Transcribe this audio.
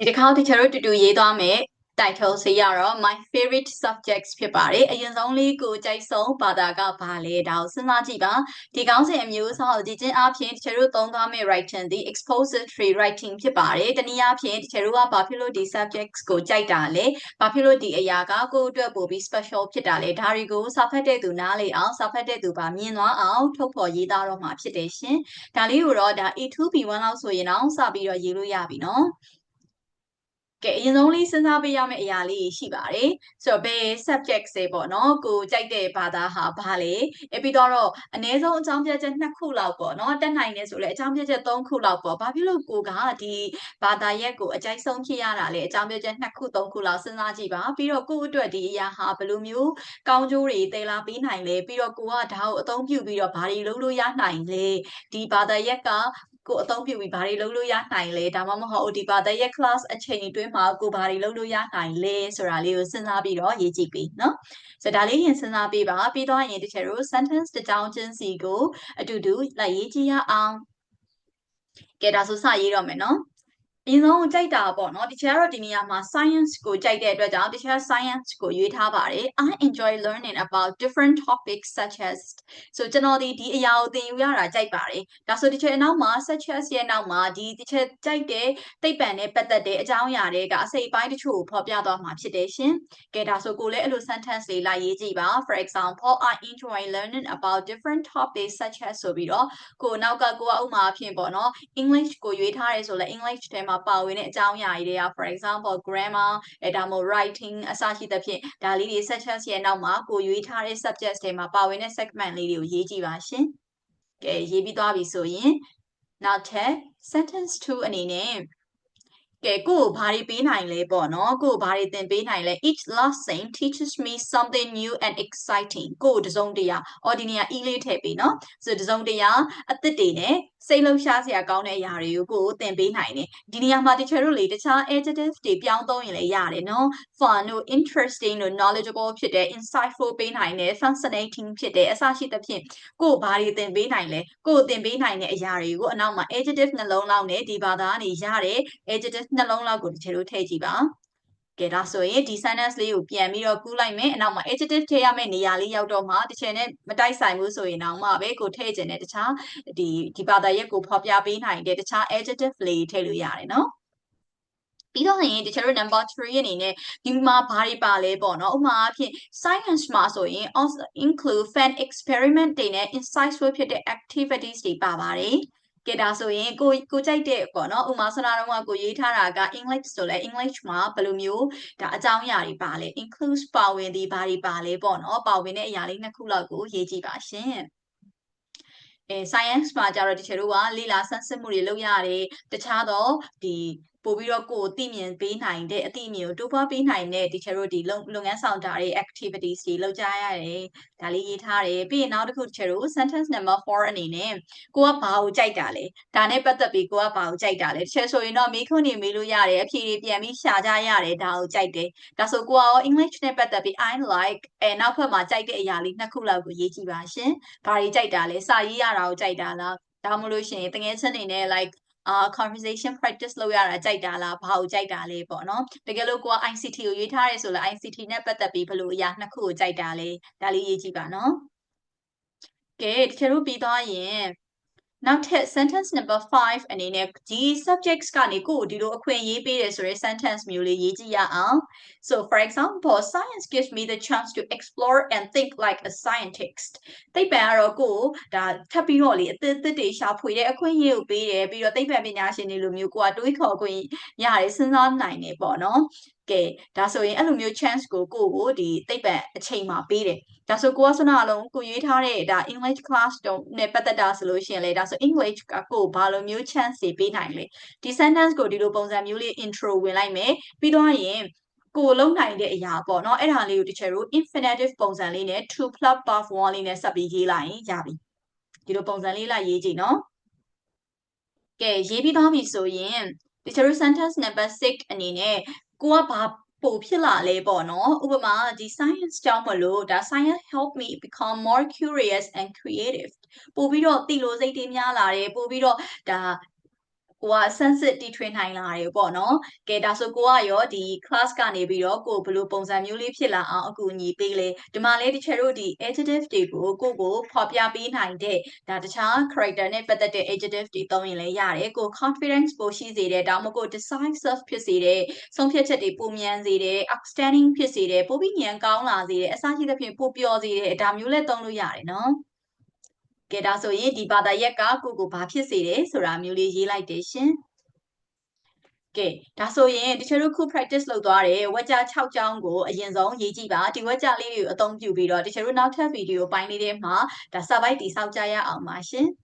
ဒီတစ်ခါတခြားတို့တူတူရေးသွားမယ် title ဆေးရတော့ my favorite subjects ဖြစ်ပါတယ်အရင်ဆုံးလေးကိုကြိုက်ဆုံးဘာသာကဘာလဲဒါကိုစဉ်းစားကြည့်ပါဒီကောင်းစဉ်အမျိုးအစားကိုကြည့်ချင်းအပြင်တခြားတို့သုံးသွားမယ့် writing ဒီ expository writing ဖြစ်ပါတယ်တနည်းအားဖြင့်တခြားတို့ကဘာဖြစ်လို့ဒီ subjects ကိုကြိုက်တာလဲဘာဖြစ်လို့ဒီအရာကကိုယ့်အတွက်ပိုပြီး special ဖြစ်တာလဲဒါတွေကိုစာဖတ်တဲ့သူနားလေအောင်စာဖတ်တဲ့သူပါမြင်သွားအောင်ထုတ်ဖော်ရေးသားတော့မှာဖြစ်တယ်ရှင်ဒါလေးကိုတော့ဒါ A2 B1 လောက်ဆိုရင်တော့စပြီးတော့ရေးလို့ရပြီနော်ကဲအရင်ဆုံးလေးစဉ်းစားပေးရမယ့်အရာလေးရှိပါတယ်ဆိုတော့ဘယ် subject တွေပေါ့နော်ကိုကြိုက်တဲ့ဘာသာဟာဘာလဲပြီးတော့အနည်းဆုံးအကြောင်းပြချက်2ခုလောက်ပေါ့နော်တက်နိုင်နေဆိုလဲအကြောင်းပြချက်3ခုလောက်ပေါ့ဘာဖြစ်လို့ကိုကဒီဘာသာရက်ကိုအကြိုက်ဆုံးဖြစ်ရတာလဲအကြောင်းပြချက်2ခု3ခုလောက်စဉ်းစားကြည့်ပါပြီးတော့ကိုအတွက်ဒီအရာဟာဘယ်လိုမျိုးကောင်းကျိုးတွေတည်လာပေးနိုင်လဲပြီးတော့ကိုကဒါကိုအသုံးပြုပြီးတော့ဘာတွေလုပ်လို့ရနိုင်လဲဒီဘာသာရက်ကကိုအသုံးပြုပြီးဘာတွေလုပ်လို့ရနိုင်လဲဒါမှမဟုတ်ဒီဘာသာရဲ့ class အချိန်အတွင်းမှာကိုဘာတွေလုပ်လို့ရနိုင်လဲဆိုတာလေးကိုစဉ်းစားပြီးတော့ရေးကြည့်ပေးနော်ဆိုတော့ဒါလေးရင်စဉ်းစားပေးပါပြီးတော့ရင်တချို့တို့ sentence တစ်ကြောင်းချင်းစီကိုအတူတူလိုက်ရေးကြည့်ရအောင်ကဲဒါဆိုစရေးတော့မယ်နော်အရင်ဆုံးကြိုက်တာပေါ့နော်တခြားတော့ဒီနေရာမှာ science ကိုကြိုက်တဲ့အတွက်ကြောင့်တခြား science ကိုရွေးထားပါတယ် I enjoy learning about different topics such as ဆိုကျွန်တော်ဒီအရာကိုသင်ယူရတာကြိုက်ပါတယ်ဒါဆိုတခြားနောက်မှာ such as ရဲ့နောက်မှာဒီတခြားကြိုက်တဲ့သိပ္ပံနဲ့ပတ်သက်တဲ့အကြောင်းအရာတွေကအစိပ်ပိုင်းတချို့ကိုဖော်ပြသွားမှာဖြစ်တယ်ရှင်ကဲဒါဆိုကိုလည်းအဲ့လို sentence လေးလိုက်ရေးကြည့်ပါ for example I enjoy learning about different topics such as ဆိုပြီးတော့ကိုနောက်ကကိုကဥမာအဖြစ်ပေါ့နော် English ကိုရွေးထားရဲဆိုလဲ English ထဲမှာပါဝင်တဲ့အကြောင်းအရာတွေတွေက for example grammar ဒါမှမဟုတ် writing အစရှိသဖြင့်ဒါလေးတွေ such as ရဲ့နောက်မှာကိုရွေးထားတဲ့ subject ထဲမှာပါဝင်တဲ့ segment လေးတွေကိုရေးကြည့်ပါရှင်ကဲရေးပြီးသွားပြီဆိုရင်နောက်ထပ် sentence 2အနေနဲ့ကဲကိုဘာတွေပေးနိုင်လဲပေါ့နော်ကိုဘာတွေသင်ပေးနိုင်လဲ each lesson teaches me something new and exciting ကိုတစုံတရာ ordinary အီးလေးထည့်ပေးနော်ဆိုတစုံတရာအသစ်တွေနဲ့စိတ်လှုပ်ရှားစရာကောင်းတဲ့အရာတွေကိုကိုသင်ပေးနိုင်တယ်ဒီနေရာမှာတချို့တို့လေတခြား adjective တွေပြောင်းသုံးရင်လည်းရတယ်နော် fun တို့ interesting တို့ knowledgeable ဖြစ်တဲ့ insightful ပေးနိုင်တယ် fascinating ဖြစ်တဲ့အစရှိသဖြင့်ကိုဘာတွေသင်ပေးနိုင်လဲကိုသင်ပေးနိုင်တဲ့အရာတွေကိုအနောက်မှာ adjective နှလုံးလောက်နဲ့ဒီဘာသာကနေရတဲ့ adjective နှလုံးလောက်ကိုတချို့တို့ထည့်ကြည့်ပါကဲဒါဆိုရင်ဒီ sentence လေးကိုပြန်ပြီးတော့ကူးလိုက်မယ်အနောက်မှာ adjective ထည့်ရမယ့်နေရာလေးရောက်တော့မှတစ်ချိန်နဲ့မတိုက်ဆိုင်ဘူးဆိုရင်တော့မှပဲကိုထည့်ခြင်းနဲ့တခြားဒီဘာသာရက်ကိုဖော်ပြပေးနိုင်တဲ့တခြား adjective လေးထည့်လို့ရတယ်နော်ပြီးတော့ရင်တချို့တို့ number 3အနေနဲ့ဒီမှာဘာတွေပါလဲပေါ့နော်ဥပမာအဖြစ် science မှာဆိုရင် also include fan experiment တွေနဲ့ insightful ဖြစ်တဲ့ activities တွေပါပါတယ်ကဲဒါဆိုရင်ကိုကြိုက်တဲ့ပေါ့နော်ဥမာဆရာတော်ကကိုရေးထားတာက English ဆိုလဲ English မှာဘယ်လိုမျိုးဒါအကြောင်းအရာတွေပါလဲ include ပါဝင်သည်ဘာတွေပါလဲပေါ့နော်ပါဝင်တဲ့အရာလေးနှစ်ခုလောက်ကိုရေးကြည့်ပါရှင်science မှာကြတော့တချို့တို့ကလေ့လာဆန်းစစ်မှုတွေလုပ်ရတယ်တခြားတော့ဒီပို့ပြီးတော့ကိုသိမြင်ပေးနိုင်တဲ့အသိအမြင်ကိုတိုးပွားပေးနိုင်တဲ့တချို့တို့ဒီလုပ်ငန်းဆောင်တာတွေ activities တွေလုပ်ကြရတယ်ဒါလေးရေးထားတယ်ပြီးရင်နောက်တစ်ခုတချို့တို့ sentence number 4အနေနဲ့ကိုကဘာကိုကြိုက်တာလဲဒါနဲ့ပတ်သက်ပြီးကိုကဘာကိုကြိုက်တာလဲတချို့ဆိုရင်တော့မေးခွန်းတွေမေးလို့ရတယ်အဖြေတွေပြန်ပြီးရှာကြရတယ်ဒါကိုကြိုက်တယ်ဒါဆိုကိုကရော English နဲ့ပတ်သက်ပြီး I like နောက်ဖက်မှာကြိုက်တဲ့အရာလေးနှစ်ခုလောက်ကိုရေးကြည့်ပါရှင်ဘာတွေကြိုက်တာလဲစာရေးရတာကိုကြိုက်တာလားဒါမှမဟုတ်ရှင်တကယ်ချင်းနေနဲ့ like conversation practice လုပ်ရတာကြိုက်တာလားဘာကိုကြိုက်တာလဲပေါ့နော်တကယ်လို့ကိုက ICT ကိုရွေးထားရဲဆိုလဲ ICT နဲ့ပတ်သက်ပြီးဘယ်လိုအရာနှစ်ခုကိုကြိုက်တာလဲဒါလေးရေးကြည့်ပါနော်ကဲတကယ်လို့ပြီးသွားရင်နောက်ထပ် sentence number 5အနေနဲ့ဒီ subjects ကနေကိုဒီလိုအခွင့်အရေးပေးတယ်ဆိုတဲ့ sentence မျိုးလေးရေးကြည့်ရအောင် so for example science gives me the chance to explore and think like a scientist သိပ္ပံကတော့ကိုဒါထပ်ပြီးတော့လေအသစ်တွေရှာဖွေတဲ့အခွင့်အရေးကိုပေးတယ်ပြီးတော့သိပ္ပံပညာရှင်တွေလိုမျိုးကိုကတွေးခေါ်ခွင့်ရတယ်စဉ်းစားနိုင်တယ်ပေါ့နော်ကဲဒါဆိုရင်အဲ့လိုမျိုး chance ကိုဒီသိပ္ပံအချိန်မှာပေးတယ်ဒါဆိုကိုကစနအလုံးကိုရွေးထားတဲ့ဒါ English class တုံးနဲ့ပတ်သက်တာဆိုလို့ရှိရင်လေဒါဆို English ကကိုဘာလိုမျိုး chance တွေပေးနိုင်လဲဒီ sentence ကိုဒီလိုပုံစံမျိုးလေး intro ဝင်လိုက်မယ်ပြီးတော့ရင်ကိုလုံနိုင်တဲ့အရာပေါ့နော်အဲ့ဒါလေးကိုတချို့တို့ infinitive ပုံစံလေးနဲ့ to plus verb 1လေးနဲ့ဆက်ပြီးရေးလိုက်ရင်ရပြီဒီလိုပုံစံလေးလိုက်ရေးကြည့်နော်ကဲရေးပြီးသွားပြီဆိုရင်တချို့တို့ sentence number 6အနေနဲ့ကိုကဘာပိုဖြစ်လာလဲပေါ့နော်ဥပမာဒီ science ကြောင့်မလို့ဒါ science help me become more curious and creative ပို့ပြီးတော့သိလို့စိတ်တွေများလာတယ်ပို့ပြီးတော့ဒါ ကိုက sensitive တီထွင်နိုင်လာတယ်ပေါ့နော်။ကဲဒါဆိုကိုကရောဒီ class ကနေပြီးတော့ကိုဘယ်လိုပုံစံမျိုးလေးဖြစ်လာအောင်အကူအညီပေးလဲ။ဒီမှာလေတချို့တို့ဒီ adjective တွေကိုကိုဖော်ပြပေးနိုင်တဲ့ဒါတခြား character နဲ့ပတ်သက်တဲ့ adjective တွေသုံးရင်လည်းရတယ်။ကို confidence ပိုရှိစေတယ်ဒါမှမဟုတ်ကို decisive ဖြစ်စေတယ်ဆုံးဖြတ်ချက်တွေပိုမြန်စေတယ် outstanding ဖြစ်စေတယ်ပိုပြီးဉာဏ်ကောင်းလာစေတယ်အစရှိသဖြင့်ပိုပျော်စေတယ်ဒါမျိုးလည်းသုံးလို့ရတယ်နော်။ကဲဒါဆိုရင်ဒီဘာသာရပ်ကကိုဘာဖြစ်စေတယ်ဆိုတာမျိုးလေးရေးလိုက်တယ်ရှင်။ကဲဒါဆိုရင်တချို့တို့ခု practice လုပ်သွားတယ်ဝက်ကြ6ကြောင်းကိုအရင်ဆုံးရေးကြည့်ပါဒီဝက်ကြလေးတွေကိုအသုံးပြုပြီးတော့တချို့တို့နောက်ထပ်ဗီဒီယိုပိုင်းလေးထဲမှာဒါစာပိုက်တိစောက်ကြရအောင်ပါရှင်။